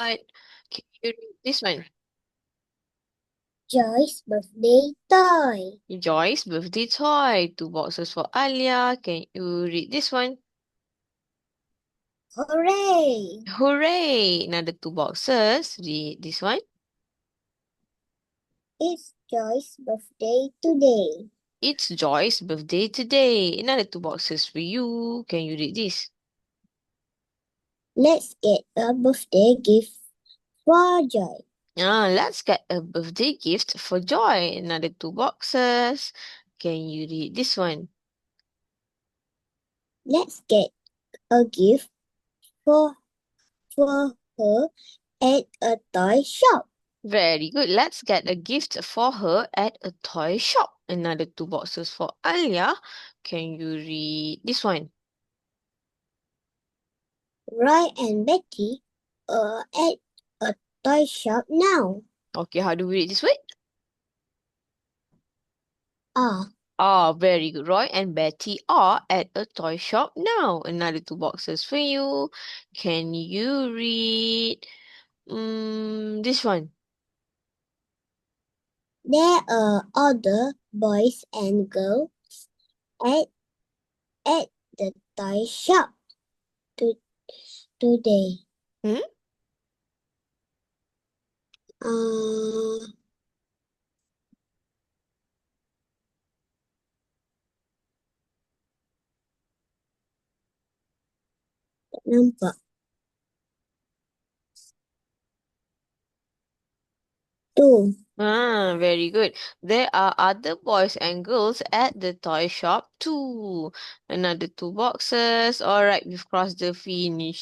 Can you read this one? Joy's birthday toy. Joy's birthday toy. 2 boxes for Aliah. Can you read this one? Hooray! Hooray! Another 2 boxes. Read this one. It's Joy's birthday today. It's Joy's birthday today. Another 2 boxes for you. Can you read this? Let's get a birthday gift for Joy. Let's get a birthday gift for Joy. Another 2 boxes. Can you read this one? Let's get a gift for her at a toy shop. Very good. Let's get a gift for her at a toy shop. Another 2 boxes for Aliah. Can you read this one? Roy and Betty are at a toy shop now. Okay, how do we read this word? Very good. Roy and Betty are at a toy shop now. Another 2 boxes for you. Can you read this one? There are other boys and girls at the toy shop today. Hmm? Nampak. Two. Very good. There are other boys and girls at the toy shop too. Another 2 boxes. All right, we've crossed the finish